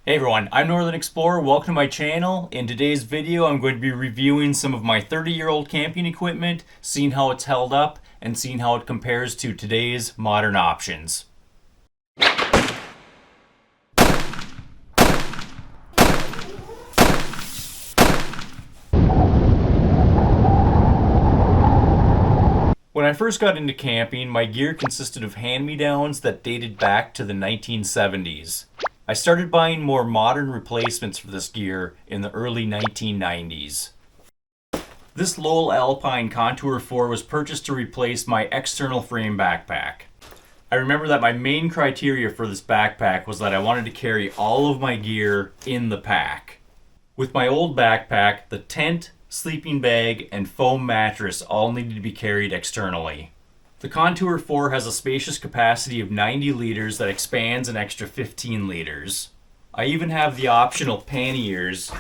Hey everyone, I'm Northern Explorer. Welcome to my channel. In today's video, I'm going to be reviewing some of my 30-year-old camping equipment, seeing how it's held up, and seeing how it compares to today's modern options. When I first got into camping, my gear consisted of hand-me-downs that dated back to the 1970s. I started buying more modern replacements for this gear in the early 1990s. This Lowe Alpine Contour 4 was purchased to replace my external frame backpack. I remember that my main criteria for this backpack was that I wanted to carry all of my gear in the pack. With my old backpack, the tent, sleeping bag, and foam mattress all needed to be carried externally. The Contour 4 has a spacious capacity of 90 liters that expands an extra 15 liters. I even have the optional panniers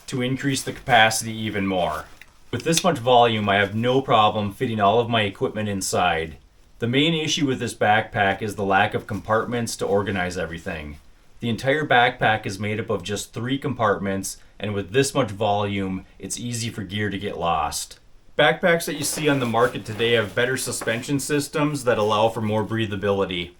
to increase the capacity even more. With this much volume, I have no problem fitting all of my equipment inside. The main issue with this backpack is the lack of compartments to organize everything. The entire backpack is made up of just 3 compartments, and with this much volume, it's easy for gear to get lost. Backpacks that you see on the market today have better suspension systems that allow for more breathability.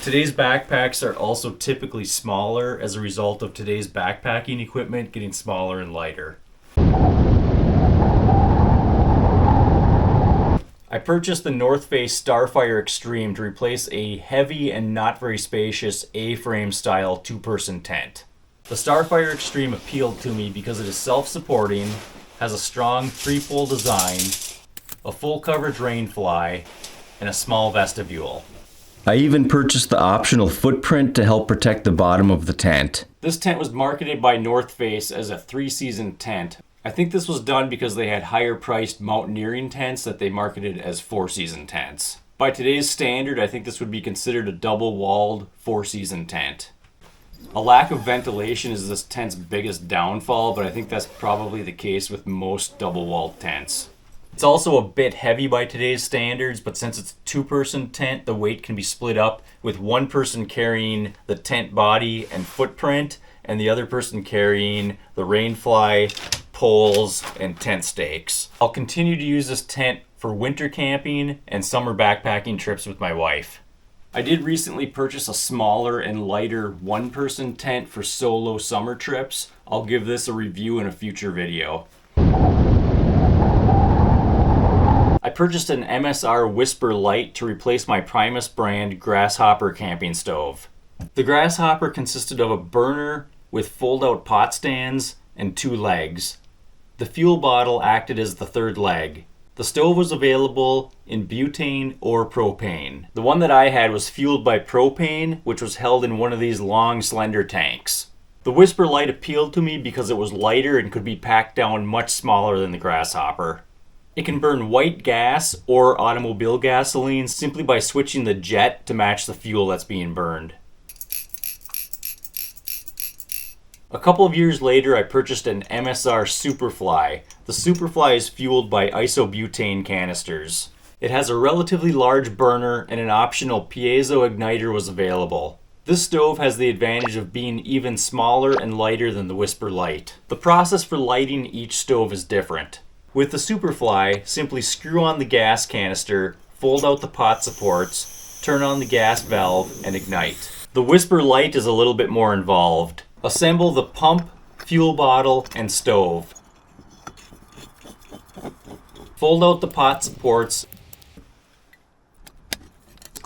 Today's backpacks are also typically smaller as a result of today's backpacking equipment getting smaller and lighter. I purchased the North Face Starfire Extreme to replace a heavy and not very spacious A-frame style 2-person tent. The Starfire Extreme appealed to me because it is self-supporting, has a strong 3-pole design, a full coverage rain fly, and a small vestibule. I even purchased the optional footprint to help protect the bottom of the tent. This tent was marketed by North Face as a 3-season tent. I think this was done because they had higher priced mountaineering tents that they marketed as 4-season tents. By today's standard, I think this would be considered a double-walled 4-season tent. A lack of ventilation is this tent's biggest downfall, but I think that's probably the case with most double-walled tents. It's also a bit heavy by today's standards, but since it's a 2-person tent, the weight can be split up with one person carrying the tent body and footprint, and the other person carrying the rain fly, poles, and tent stakes. I'll continue to use this tent for winter camping and summer backpacking trips with my wife. I did recently purchase a smaller and lighter 1-person tent for solo summer trips. I'll give this a review in a future video. I purchased an MSR Whisper Lite to replace my Primus brand Grasshopper camping stove. The Grasshopper consisted of a burner with fold-out pot stands and 2 legs. The fuel bottle acted as the 3rd leg. The stove was available in butane or propane. The one that I had was fueled by propane, which was held in one of these long, slender tanks. The Whisper Lite appealed to me because it was lighter and could be packed down much smaller than the Grasshopper. It can burn white gas or automobile gasoline simply by switching the jet to match the fuel that's being burned. A couple of years later, I purchased an MSR Superfly. The Superfly is fueled by isobutane canisters. It has a relatively large burner and an optional piezo igniter was available. This stove has the advantage of being even smaller and lighter than the Whisper Lite. The process for lighting each stove is different. With the Superfly, simply screw on the gas canister, fold out the pot supports, turn on the gas valve, and ignite. The Whisper Lite is a little bit more involved. Assemble the pump, fuel bottle, and stove. Fold out the pot supports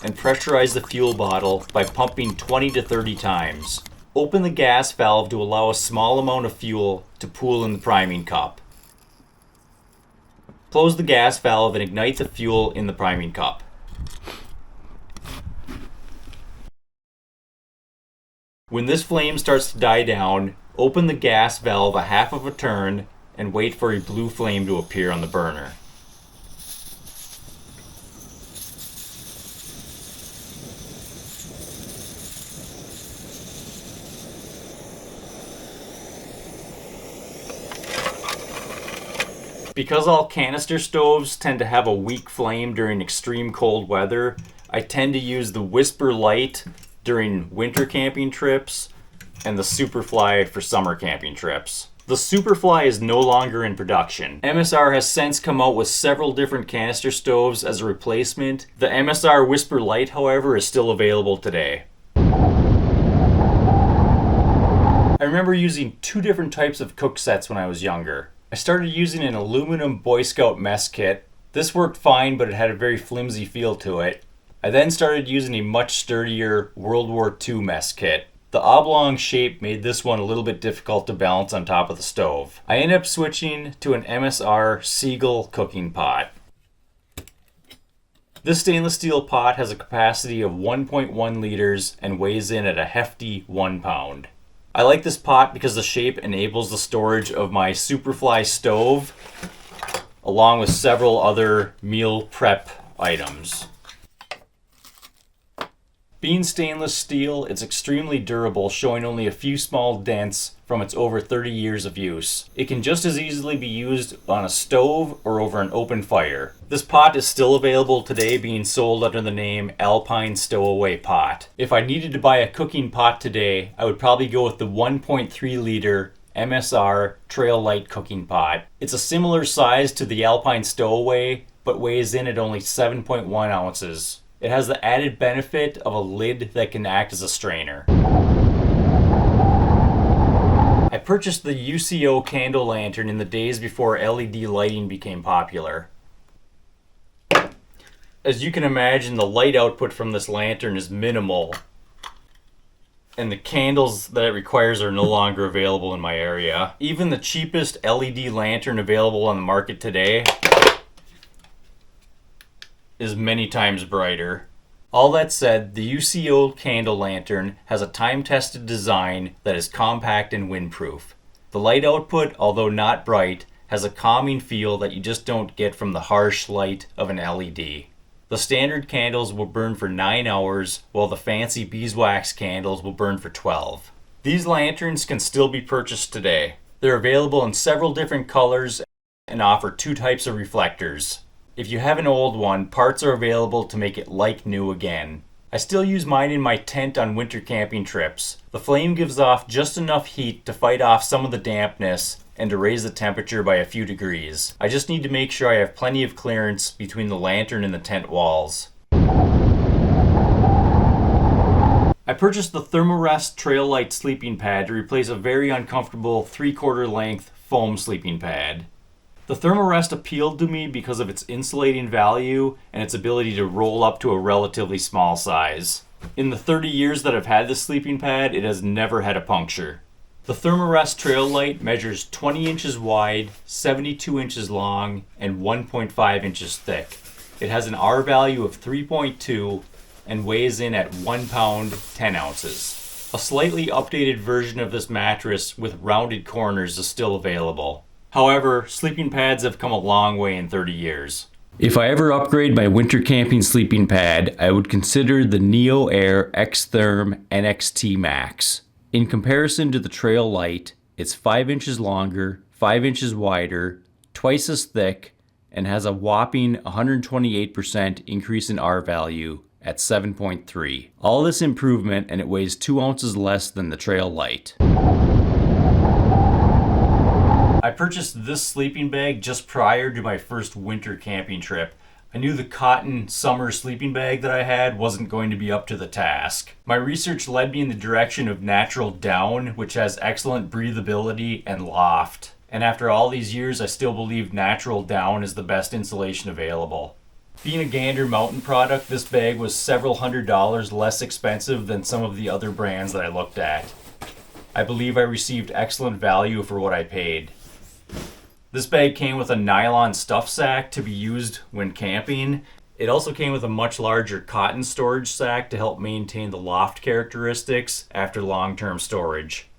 and pressurize the fuel bottle by pumping 20 to 30 times. Open the gas valve to allow a small amount of fuel to pool in the priming cup. Close the gas valve and ignite the fuel in the priming cup. When this flame starts to die down, open the gas valve a half of a turn and wait for a blue flame to appear on the burner. Because all canister stoves tend to have a weak flame during extreme cold weather, I tend to use the Whisper Lite during winter camping trips, and the Superfly for summer camping trips. The Superfly is no longer in production. MSR has since come out with several different canister stoves as a replacement. The MSR Whisper Lite, however, is still available today. I remember using two different types of cook sets when I was younger. I started using an aluminum Boy Scout mess kit. This worked fine, but it had a very flimsy feel to it. I then started using a much sturdier World War II mess kit. The oblong shape made this one a little bit difficult to balance on top of the stove. I ended up switching to an MSR Seagull Cooking Pot. This stainless steel pot has a capacity of 1.1 liters and weighs in at a hefty 1 pound. I like this pot because the shape enables the storage of my Superfly stove along with several other meal prep items. Being stainless steel, it's extremely durable, showing only a few small dents from its over 30 years of use. It can just as easily be used on a stove or over an open fire. This pot is still available today, being sold under the name Alpine Stowaway Pot. If I needed to buy a cooking pot today, I would probably go with the 1.3 liter MSR Trail Lite cooking pot. It's a similar size to the Alpine Stowaway, but weighs in at only 7.1 ounces. It has the added benefit of a lid that can act as a strainer. I purchased the UCO Candle Lantern in the days before LED lighting became popular. As you can imagine, the light output from this lantern is minimal, and the candles that it requires are no longer available in my area. Even the cheapest LED lantern available on the market today is many times brighter. All that said, the UCO Candle Lantern has a time-tested design that is compact and windproof. The light output, although not bright, has a calming feel that you just don't get from the harsh light of an LED. The standard candles will burn for 9 hours, while the fancy beeswax candles will burn for 12. These lanterns can still be purchased today. They're available in several different colors and offer 2 types of reflectors. If you have an old one, parts are available to make it like new again. I still use mine in my tent on winter camping trips. The flame gives off just enough heat to fight off some of the dampness and to raise the temperature by a few degrees. I just need to make sure I have plenty of clearance between the lantern and the tent walls. I purchased the Therm-a-Rest Trail Lite sleeping pad to replace a very uncomfortable 3/4 length foam sleeping pad. The Therm-a-Rest appealed to me because of its insulating value and its ability to roll up to a relatively small size. In the 30 years that I've had this sleeping pad, it has never had a puncture. The Therm-a-Rest Trail Lite measures 20 inches wide, 72 inches long, and 1.5 inches thick. It has an R value of 3.2 and weighs in at 1 pound, 10 ounces. A slightly updated version of this mattress with rounded corners is still available. However, sleeping pads have come a long way in 30 years. If I ever upgrade my winter camping sleeping pad, I would consider the Neo Air X-Therm NXT Max. In comparison to the Trail Lite, it's 5 inches longer, 5 inches wider, twice as thick, and has a whopping 128% increase in R value at 7.3. All this improvement, and it weighs 2 ounces less than the Trail Lite. I purchased this sleeping bag just prior to my first winter camping trip. I knew the cotton summer sleeping bag that I had wasn't going to be up to the task. My research led me in the direction of natural down, which has excellent breathability and loft. And after all these years, I still believe natural down is the best insulation available. Being a Gander mountain product, this bag was several $100s less expensive than some of the other brands that I looked at. I believe I received excellent value for what I paid. This bag came with a nylon stuff sack to be used when camping. It also came with a much larger cotton storage sack to help maintain the loft characteristics after long-term storage.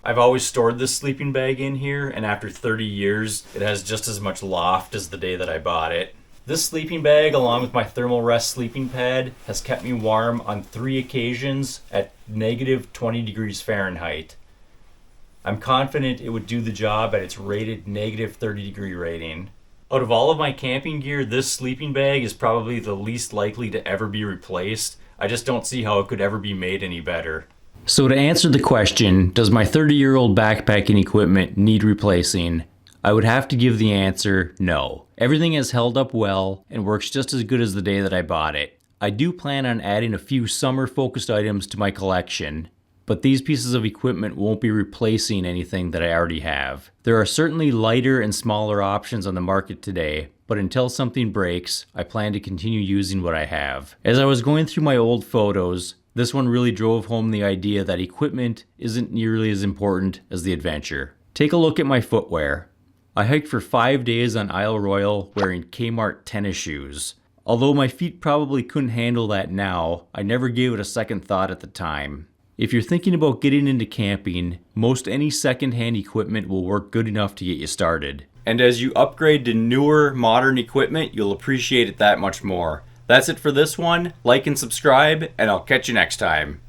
I've always stored this sleeping bag in here, and after 30 years, it has just as much loft as the day that I bought it. This sleeping bag, along with my Therm-a-Rest sleeping pad, has kept me warm on 3 occasions at negative 20 degrees Fahrenheit. I'm confident it would do the job at its rated negative 30 degree rating. Out of all of my camping gear, this sleeping bag is probably the least likely to ever be replaced. I just don't see how it could ever be made any better. So to answer the question, does my 30-year-old backpacking equipment need replacing? I would have to give the answer no. Everything has held up well and works just as good as the day that I bought it. I do plan on adding a few summer-focused items to my collection, but these pieces of equipment won't be replacing anything that I already have. There are certainly lighter and smaller options on the market today, but until something breaks, I plan to continue using what I have. As I was going through my old photos, this one really drove home the idea that equipment isn't nearly as important as the adventure. Take a look at my footwear. I hiked for 5 days on Isle Royale wearing Kmart tennis shoes. Although my feet probably couldn't handle that now, I never gave it a second thought at the time. If you're thinking about getting into camping, most any secondhand equipment will work good enough to get you started. And as you upgrade to newer, modern equipment, you'll appreciate it that much more. That's it for this one. Like and subscribe, and I'll catch you next time.